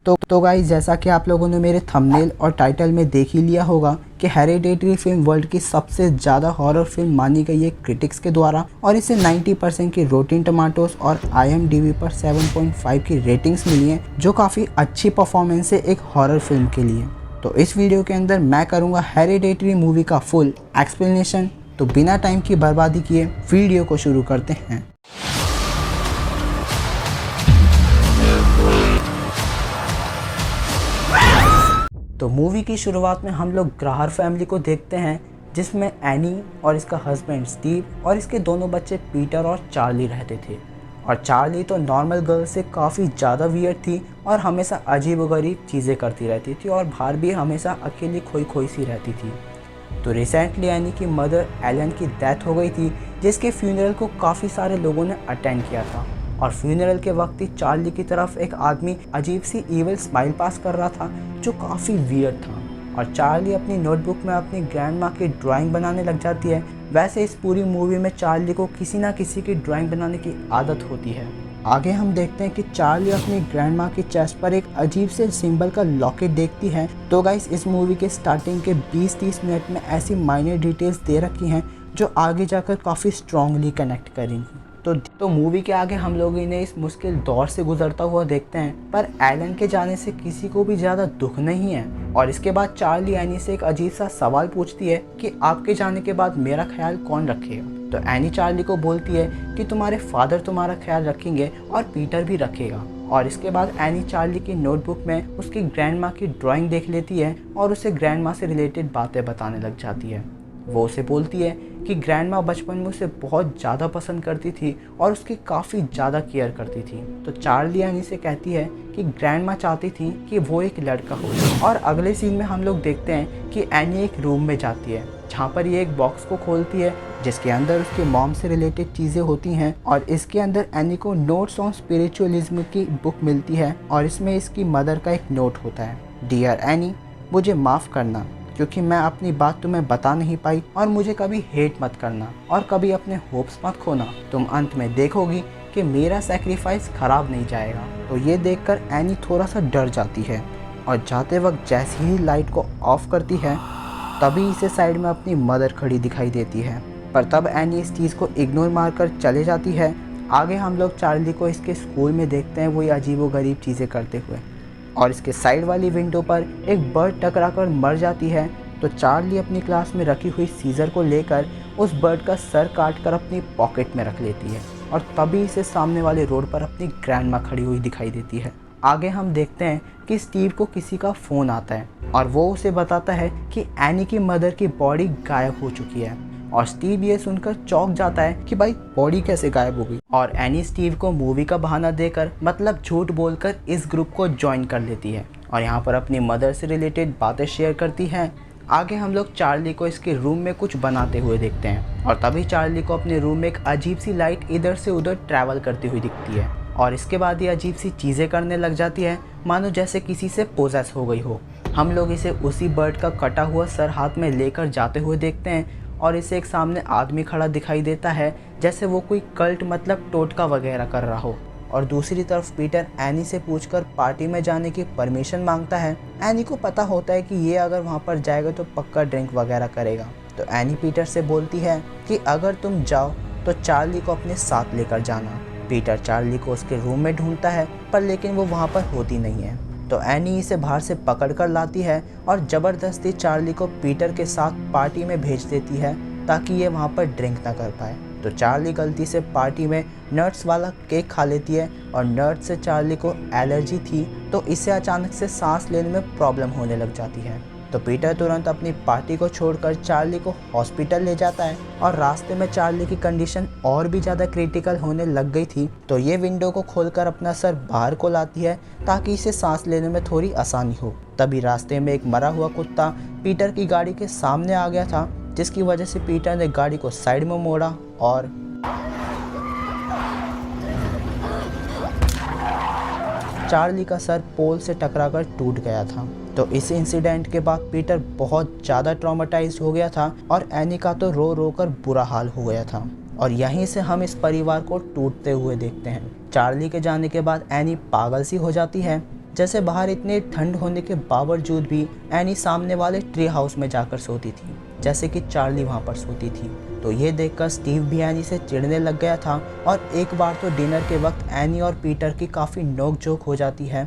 तो गाइस, जैसा कि आप लोगों ने मेरे थंबनेल और टाइटल में देख ही लिया होगा कि हेरेडिटरी फिल्म वर्ल्ड की सबसे ज़्यादा हॉरर फिल्म मानी गई है क्रिटिक्स के द्वारा, और इसे 90% की रोटिन टमाटोस और IMDb पर 7.5 की रेटिंग्स मिली हैं, जो काफ़ी अच्छी परफॉर्मेंस है एक हॉरर फिल्म के लिए। तो इस वीडियो के अंदर मैं करूँगा हेरेडिटरी मूवी का फुल एक्सप्लेनेशन। तो बिना टाइम की बर्बादी किए वीडियो को शुरू करते हैं। तो मूवी की शुरुआत में हम लोग ग्राहर फैमिली को देखते हैं, जिसमें एनी और इसका हस्बैंड स्टीव और इसके दोनों बच्चे पीटर और चार्ली रहते थे। और चार्ली तो नॉर्मल गर्ल से काफ़ी ज़्यादा वियर्ड थी और हमेशा अजीबोगरीब चीज़ें करती रहती थी और बाहर भी हमेशा अकेली खोई खोई सी रहती थी। तो रिसेंटली एनी की मदर एलन की डेथ हो गई थी, जिसके फ्यूनरल को काफ़ी सारे लोगों ने अटेंड किया था। और फ्यूनरल के वक्त ही चार्ली की तरफ एक आदमी अजीब सी इविल स्माइल पास कर रहा था, जो काफ़ी वियर्ड था। और चार्ली अपनी नोटबुक में अपनी ग्रैंड माँ की ड्राइंग बनाने लग जाती है। वैसे इस पूरी मूवी में चार्ली को किसी ना किसी की ड्राइंग बनाने की आदत होती है। आगे हम देखते हैं कि चार्ली अपनी ग्रैंड माँ की चेस्ट पर एक अजीब से सिंबल का लॉकेट देखती है। तो गाइस, इस मूवी के स्टार्टिंग के 20-30 मिनट में ऐसी माइनर डिटेल्स दे रखी हैं जो आगे जाकर काफ़ी स्ट्रॉन्गली कनेक्ट करेंगी। तो मूवी के आगे हम लोग इन्हें इस मुश्किल दौर से गुजरता हुआ देखते हैं, पर एलन के जाने से किसी को भी ज़्यादा दुख नहीं है। और इसके बाद चार्ली एनी से एक अजीब सा सवाल पूछती है कि आपके जाने के बाद मेरा ख्याल कौन रखेगा। तो एनी चार्ली को बोलती है कि तुम्हारे फादर तुम्हारा ख्याल रखेंगे और पीटर भी रखेगा। और इसके बाद एनी चार्ली की नोटबुक में उसकी ग्रैंड माँ की ड्राइंग देख लेती है और उसे ग्रैंड माँ से रिलेटेड बातें बताने लग जाती है। वो उसे बोलती है कि ग्रैंड माँ बचपन में उसे बहुत ज़्यादा पसंद करती थी और उसकी काफ़ी ज़्यादा केयर करती थी। तो चार्ली एनी से कहती है कि ग्रैंड माँ चाहती थी कि वो एक लड़का हो। और अगले सीन में हम लोग देखते हैं कि एनी एक रूम में जाती है, जहाँ पर ये एक बॉक्स को खोलती है, जिसके अंदर उसके मॉम से रिलेटेड चीज़ें होती हैं। और इसके अंदर एनी को नोट्स ऑन स्पिरिचुअलिज्म की बुक मिलती है और इसमें इसकी मदर का एक नोट होता है। डियर एनी, मुझे माफ़ करना क्योंकि मैं अपनी बात तुम्हें बता नहीं पाई, और मुझे कभी हेट मत करना और कभी अपने होप्स मत खोना। तुम अंत में देखोगी कि मेरा सेक्रीफाइस ख़राब नहीं जाएगा। तो ये देखकर एनी थोड़ा सा डर जाती है और जाते वक्त जैसे ही लाइट को ऑफ करती है, तभी इसे साइड में अपनी मदर खड़ी दिखाई देती है। पर तब एनी इस चीज़ को इग्नोर मारकर चले जाती है। आगे हम लोग चार्ली को इसके स्कूल में देखते हैं, वही अजीबोगरीब चीज़ें करते हुए। और इसके साइड वाली विंडो पर एक बर्ड टकराकर मर जाती है। तो चार्ली अपनी क्लास में रखी हुई सीजर को लेकर उस बर्ड का सर काटकर अपनी पॉकेट में रख लेती है। और तभी इसे सामने वाले रोड पर अपनी ग्रैंड माँ खड़ी हुई दिखाई देती है। आगे हम देखते हैं कि स्टीव को किसी का फ़ोन आता है और वो उसे बताता है कि एनी की मदर की बॉडी गायब हो चुकी है। और स्टीव ये सुनकर चौंक जाता है कि भाई बॉडी कैसे गायब हो गई। और एनी स्टीव को मूवी का बहाना देकर, मतलब झूठ बोलकर, इस ग्रुप को ज्वाइन कर लेती है और यहाँ पर अपनी मदर से रिलेटेड बातें शेयर करती है। आगे हम लोग चार्ली को इसके रूम में कुछ बनाते हुए देखते हैं और तभी चार्ली को अपने रूम में एक अजीब सी लाइट इधर से उधर ट्रैवल करती हुई दिखती है। और इसके बाद ये अजीब सी चीज़ें करने लग जाती है, मानो जैसे किसी से पोजेस हो गई हो। हम लोग इसे उसी बर्ड का कटा हुआ सर हाथ में लेकर जाते हुए देखते हैं और इसे एक सामने आदमी खड़ा दिखाई देता है, जैसे वो कोई कल्ट मतलब टोटका वगैरह कर रहा हो। और दूसरी तरफ पीटर एनी से पूछकर पार्टी में जाने की परमिशन मांगता है। एनी को पता होता है कि ये अगर वहाँ पर जाएगा तो पक्का ड्रिंक वगैरह करेगा। तो एनी पीटर से बोलती है कि अगर तुम जाओ तो चार्ली को अपने साथ लेकर जाना। पीटर चार्ली को उसके रूम में ढूंढता है, पर लेकिन वो वहाँ पर होती नहीं है। तो एनी इसे बाहर से पकड़ कर लाती है और ज़बरदस्ती चार्ली को पीटर के साथ पार्टी में भेज देती है, ताकि ये वहाँ पर ड्रिंक ना कर पाए। तो चार्ली गलती से पार्टी में नट्स वाला केक खा लेती है और नट्स से चार्ली को एलर्जी थी, तो इससे अचानक से सांस लेने में प्रॉब्लम होने लग जाती है। तो पीटर तुरंत अपनी पार्टी को छोड़कर चार्ली को हॉस्पिटल ले जाता है और रास्ते में चार्ली की कंडीशन और भी ज़्यादा क्रिटिकल होने लग गई थी। तो ये विंडो को खोलकर अपना सर बाहर को लाती है ताकि इसे सांस लेने में थोड़ी आसानी हो। तभी रास्ते में एक मरा हुआ कुत्ता पीटर की गाड़ी के सामने आ गया था, जिसकी वजह से पीटर ने गाड़ी को साइड में मोड़ा और चार्ली का सर पोल से टकराकर टूट गया था। तो इस इंसिडेंट के बाद पीटर बहुत ज़्यादा ट्रॉमेटाइज्ड हो गया था और एनी का तो रो रो कर बुरा हाल हो गया था। और यहीं से हम इस परिवार को टूटते हुए देखते हैं। चार्ली के जाने के बाद एनी पागल सी हो जाती है। जैसे बाहर इतने ठंड होने के बावजूद भी एनी सामने वाले ट्री हाउस में जाकर सोती थी, जैसे कि चार्ली वहाँ पर सोती थी। तो ये देखकर स्टीव भी एनी से चिढ़ने लग गया था और एक बार तो डिनर के वक्त एनी और पीटर की काफ़ी नोक-झोंक हो जाती है।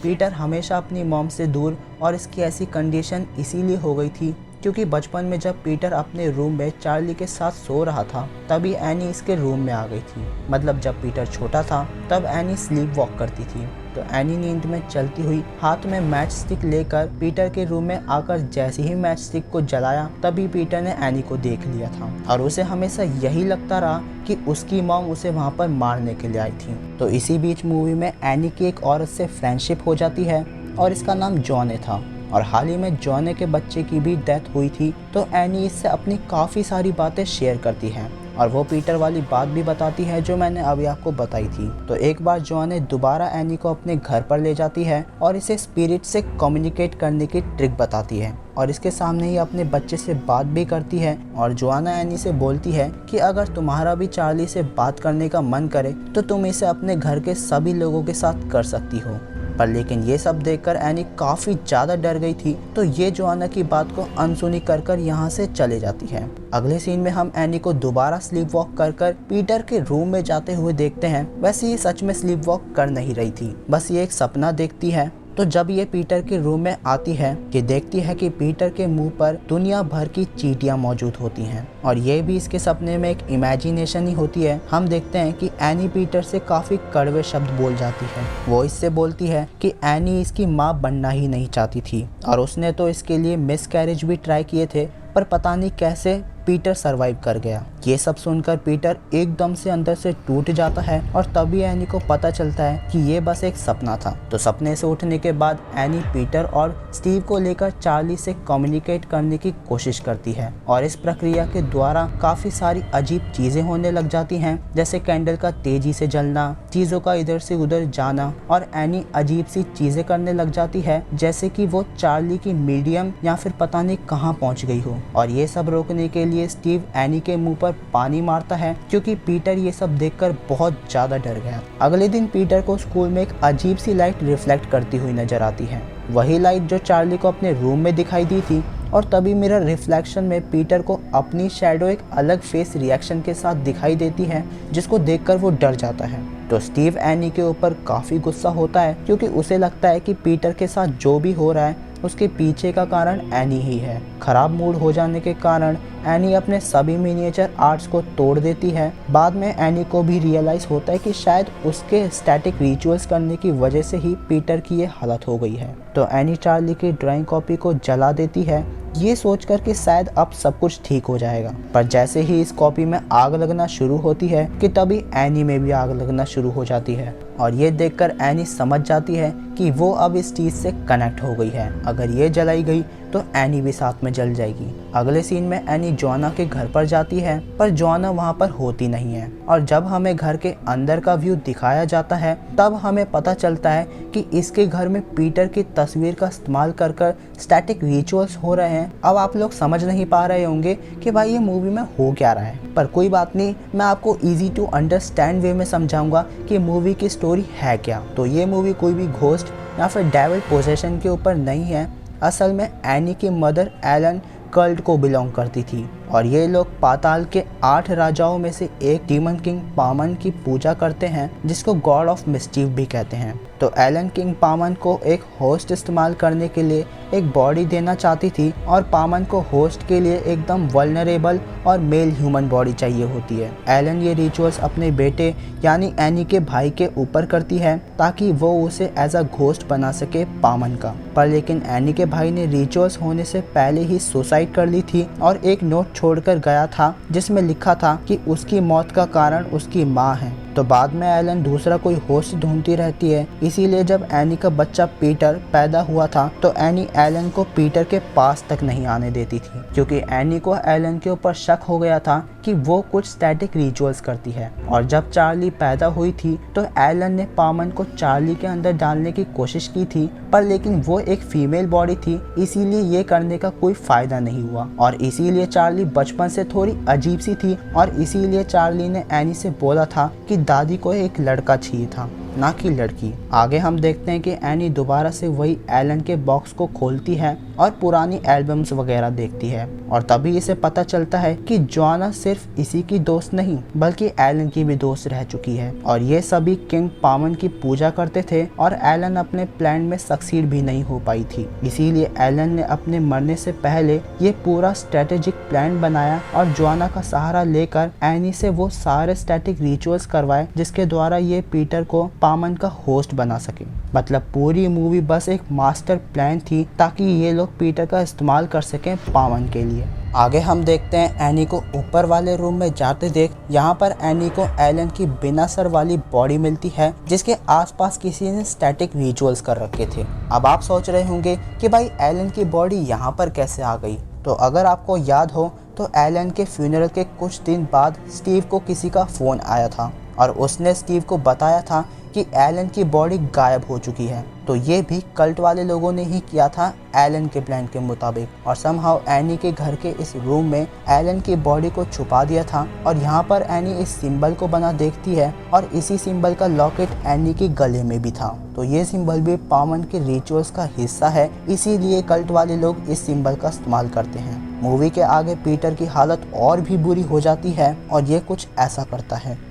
पीटर हमेशा अपनी मॉम से दूर, और इसकी ऐसी कंडीशन इसीलिए हो गई थी क्योंकि बचपन में जब पीटर अपने रूम में चार्ली के साथ सो रहा था तभी एनी इसके रूम में आ गई थी। मतलब जब पीटर छोटा था तब एनी स्लीप वॉक करती थी। तो एनी नींद में चलती हुई हाथ में मैच स्टिक लेकर पीटर के रूम में आकर जैसे ही मैच स्टिक को जलाया तभी पीटर ने एनी को देख लिया था और उसे हमेशा यही लगता रहा कि उसकी मॉम उसे वहाँ पर मारने के लिए आई थी। तो इसी बीच मूवी में एनी की एक औरत से फ्रेंडशिप हो जाती है और इसका नाम जॉने था, और हाल ही में जॉने के बच्चे की भी डेथ हुई थी। तो एनी इससे अपनी काफ़ी सारी बातें शेयर करती है और वो पीटर वाली बात भी बताती है जो मैंने अभी आपको बताई थी। तो एक बार जॉने दोबारा एनी को अपने घर पर ले जाती है और इसे स्पिरिट से कम्युनिकेट करने की ट्रिक बताती है और इसके सामने ही अपने बच्चे से बात भी करती है। और जोआना एनी से बोलती है कि अगर तुम्हारा भी चार्ली से बात करने का मन करे तो तुम इसे अपने घर के सभी लोगों के साथ कर सकती हो। पर लेकिन ये सब देखकर एनी काफ़ी ज़्यादा डर गई थी, तो ये जोआना की बात को अनसुनी कर यहाँ से चले जाती है। अगले सीन में हम एनी को दोबारा स्लीप वॉक कर पीटर के रूम में जाते हुए देखते हैं। वैसे ये सच में स्लीप वॉक कर नहीं रही थी, बस ये एक सपना देखती है। तो जब ये पीटर के रूम में आती है कि देखती है कि पीटर के मुंह पर दुनिया भर की चींटियां मौजूद होती हैं और ये भी इसके सपने में एक इमेजिनेशन ही होती है। हम देखते हैं कि एनी पीटर से काफ़ी कड़वे शब्द बोल जाती है। वो इससे बोलती है कि एनी इसकी माँ बनना ही नहीं चाहती थी और उसने तो इसके लिए मिसकैरेज भी ट्राई किए थे, पर पता नहीं कैसे पीटर सरवाइव कर गया। ये सब सुनकर पीटर एकदम से अंदर से टूट जाता है और तभी एनी को पता चलता है कि ये बस एक सपना था। तो सपने से उठने के बाद एनी पीटर और स्टीव को लेकर चार्ली से कम्युनिकेट करने की कोशिश करती है और इस प्रक्रिया के द्वारा काफ़ी सारी अजीब चीज़ें होने लग जाती हैं, जैसे कैंडल का तेजी से जलना, चीज़ों का इधर से उधर जाना, और एनी अजीब सी चीज़ें करने लग जाती है जैसे कि वो चार्ली की मीडियम या फिर पता नहीं कहाँ पहुँच गई हो। और ये सब रोकने के लिए स्टीव एनी के मुंह पर पानी मारता है क्योंकि पीटर ये सब देखकर बहुत ज्यादा डर गया। अगले दिन पीटर को स्कूल में एक अजीब सी लाइट रिफ्लेक्ट करती हुई नजर आती है, वही लाइट जो चार्ली को अपने रूम में दिखाई दी थी। और तभी मिरर रिफ्लेक्शन में पीटर को अपनी शैडो एक अलग फेस रिएक्शन के साथ दिखाई देती है जिसको देखकर वो डर जाता है। तो स्टीव एनी के ऊपर काफ़ी गुस्सा होता है क्योंकि उसे लगता है कि पीटर के साथ जो भी हो रहा है उसके पीछे का कारण एनी ही है। खराब मूड हो जाने के कारण एनी अपने सभी मिनिएचर आर्ट्स को तोड़ देती है। बाद में एनी को भी रियलाइज़ होता है कि शायद उसके स्टैटिक रिचुअल्स करने की वजह से ही पीटर की ये हालत हो गई है। तो एनी चार्ली की ड्राइंग कॉपी को जला देती है, ये सोचकर कि शायद अब सब कुछ ठीक हो जाएगा। पर जैसे ही इस कॉपी में आग लगना शुरू होती है कि तभी एनी में भी आग लगना शुरू हो जाती है और ये देखकर एनी समझ जाती है कि वो अब इस चीज़ से कनेक्ट हो गई है। अगर ये जलाई गई तो एनी भी साथ में जल जाएगी। अगले सीन में एनी जोआना के घर पर जाती है पर जोआना वहाँ पर होती नहीं है और जब हमें घर के अंदर का व्यू दिखाया जाता है तब हमें पता चलता है कि इसके घर में पीटर की तस्वीर का इस्तेमाल कर स्टैटिक रिचुअल्स हो रहे हैं। अब आप लोग समझ नहीं पा रहे होंगे कि भाई ये मूवी में हो क्या रहा है, पर कोई बात नहीं, मैं आपको ईजी टू अंडरस्टैंड वे में समझाऊंगा कि मूवी की स्टोरी है क्या। तो ये मूवी कोई भी घोस्ट या फिर डेविल पोजेशन के ऊपर नहीं है। असल में एनी की मदर एलन कल्ट को बिलोंग करती थी और ये लोग पाताल के 8 राजाओं में से एक डीमन किंग पामन की पूजा करते हैं जिसको गॉड ऑफ मिस्चीफ भी कहते हैं। तो एलन किंग पामन को एक होस्ट इस्तेमाल करने के लिए एक बॉडी देना चाहती थी और पामन को होस्ट के लिए एकदम वल्नरेबल और मेल ह्यूमन बॉडी चाहिए होती है। एलन ये रिचुअल्स अपने बेटे यानी एनी के भाई के ऊपर करती है ताकि वो उसे एज अ घोस्ट बना सके पामन का। पर लेकिन एनी के भाई ने रिचुअल्स होने से पहले ही सुसाइड कर ली थी और एक नोट छोड़कर गया था जिसमें लिखा था कि उसकी मौत का कारण उसकी माँ है। तो बाद में एलन दूसरा कोई होस्ट ढूंढती रहती है, इसीलिए जब एनी का बच्चा पीटर पैदा हुआ था तो एनी एलन को पीटर के पास तक नहीं आने देती थी क्योंकि एनी को एलन के ऊपर शक हो गया था कि वो कुछ स्टैटिक रिचुअल्स करती है। और जब चार्ली पैदा हुई थी तो एलन ने पामन को चार्ली के अंदर डालने की कोशिश की थी, पर लेकिन वो एक फीमेल बॉडी थी, इसीलिए ये करने का कोई फायदा नहीं हुआ और इसीलिए चार्ली बचपन से थोड़ी अजीब सी थी और इसीलिए चार्ली ने एनी से बोला था कि दादी को एक लड़का चाहिए था, ना कि लड़की। आगे हम देखते हैं कि एनी दोबारा से वही एलन के बॉक्स को खोलती है और पुरानी एल्बम्स वगैरह देखती है और तभी इसे पता चलता है कि जोआना सिर्फ इसी की दोस्त नहीं बल्कि एलन की भी दोस्त रह चुकी है और ये सभी किंग पामन की पूजा करते थे और एलन अपने प्लान में सक्सीड भी नहीं हो पाई थी। इसीलिए एलन ने अपने मरने से पहले ये पूरा स्ट्रेटेजिक प्लान बनाया और जोआना का सहारा लेकर एनी से वो सारे स्टैटिक रिचुअल्स करवाए जिसके द्वारा ये पीटर को पामन का होस्ट बना सके। मतलब पूरी मूवी बस एक मास्टर प्लान थी ताकि ये लोग पीटर का इस्तेमाल कर सकें पामन के लिए। आगे हम देखते हैं एनी को ऊपर वाले रूम में जाते देख यहाँ पर एनी को एलन की बिना सर वाली बॉडी मिलती है जिसके आसपास किसी ने स्टैटिक रिचुअल्स कर रखे थे। अब आप सोच रहे होंगे कि भाई एलन की बॉडी यहाँ पर कैसे आ गई। तो अगर आपको याद हो तो एलन के फ्यूनरल के कुछ दिन बाद स्टीव को किसी का फ़ोन आया था और उसने स्टीव को बताया था कि एलन की बॉडी गायब हो चुकी है। तो ये भी कल्ट वाले लोगों ने ही किया था एलन के प्लान के मुताबिक और समहाउ एनी के घर के इस रूम में एलन की बॉडी को छुपा दिया था और यहाँ पर एनी इस सिंबल को बना देखती है और इसी सिंबल का लॉकेट एनी के गले में भी था। तो ये सिंबल भी पामन के रिचुअल्स का हिस्सा है, इसीलिए कल्ट वाले लोग इस सिंबल का इस्तेमाल करते हैं। मूवी के आगे पीटर की हालत और भी बुरी हो जाती है और ये कुछ ऐसा करता है।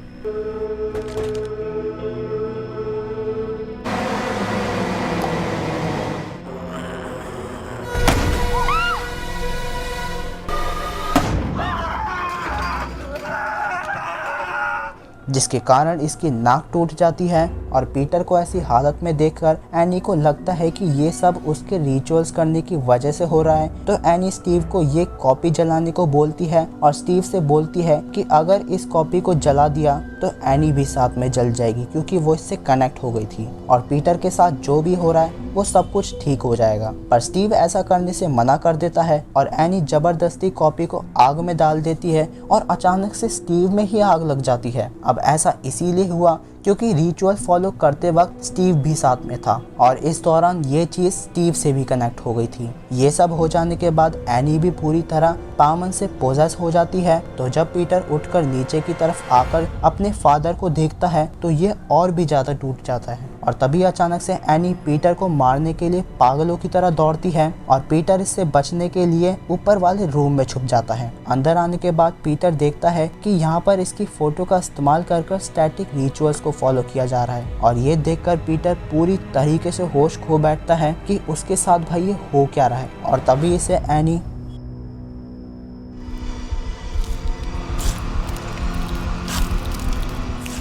जिसके कारण इसकी नाक टूट जाती है और पीटर को ऐसी हालत में देखकर एनी को लगता है कि ये सब उसके रिचुअल्स करने की वजह से हो रहा है। तो एनी स्टीव को ये कॉपी जलाने को बोलती है और स्टीव से बोलती है कि अगर इस कॉपी को जला दिया तो एनी भी साथ में जल जाएगी क्योंकि वो इससे कनेक्ट हो गई थी और पीटर के साथ जो भी हो रहा है वो सब कुछ ठीक हो जाएगा। पर स्टीव ऐसा करने से मना कर देता है और एनी जबरदस्ती कॉपी को आग में डाल देती है और अचानक से स्टीव में ही आग लग जाती है। अब ऐसा इसीलिए हुआ क्योंकि रिचुअल फॉलो करते वक्त स्टीव भी साथ में था और इस दौरान ये चीज़ स्टीव से भी कनेक्ट हो गई थी। ये सब हो जाने के बाद एनी भी पूरी तरह पामन से पोजेस हो जाती है। तो जब पीटर उठकर नीचे की तरफ आकर अपने फादर को देखता है तो ये और भी ज़्यादा टूट जाता है और तभी अचानक से एनी पीटर को मारने के लिए पागलों की तरह दौड़ती है और पीटर इससे बचने के लिए ऊपर वाले रूम में छुप जाता है। अंदर आने के बाद पीटर देखता है कि यहाँ पर इसकी फोटो का इस्तेमाल कर स्टैटिक रिचुअल्स को फॉलो किया जा रहा है और ये देखकर पीटर पूरी तरीके से होश खो बैठता है कि उसके साथ भाई ये हो क्या रहा है और तभी इसे एनी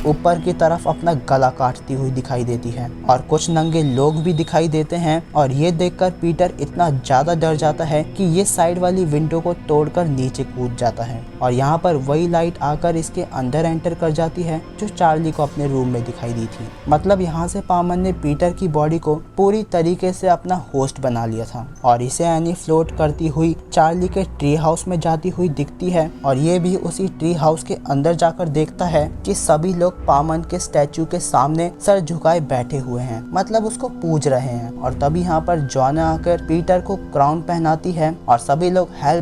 ऊपर की तरफ अपना गला काटती हुई दिखाई देती है और कुछ नंगे लोग भी दिखाई देते हैं और ये देखकर पीटर इतना ज़्यादा डर जाता है कि ये साइड वाली विंडो को तोड़कर नीचे कूद जाता है और यहाँ पर वही लाइट आकर इसके अंदर एंटर कर जाती है जो चार्ली को अपने रूम में दिखाई दी थी। मतलब यहाँ से पामन ने पीटर की बॉडी को पूरी तरीके से अपना होस्ट बना लिया था और इसे एनी फ्लोट करती हुई चार्ली के ट्री हाउस में जाती हुई दिखती है और ये भी उसी ट्री हाउस के अंदर जाकर देखता है कि सभी लोग पामन के स्टैचू के सामने सर झुकाए बैठे हुए हैं, मतलब उसको पूज रहे हैं। और तभी यहाँ पर जोआना आकर पीटर को क्राउन पहनाती है और सभी लोग हेल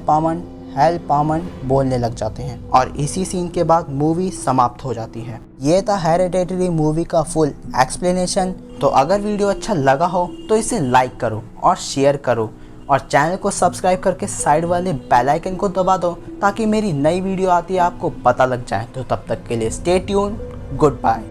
पामन बोलने लग जाते हैं और इसी सीन के बाद मूवी समाप्त हो जाती है। ये था हेरेडिटरी मूवी का फुल एक्सप्लेनेशन। तो अगर वीडियो अच्छा लगा हो तो इसे लाइक करो और शेयर करो और चैनल को सब्सक्राइब करके साइड वाले बेल आइकन को दबा दो ताकि मेरी नई वीडियो आती है आपको पता लग जाए। तो तब तक के लिए स्टे ट्यून, गुड बाय।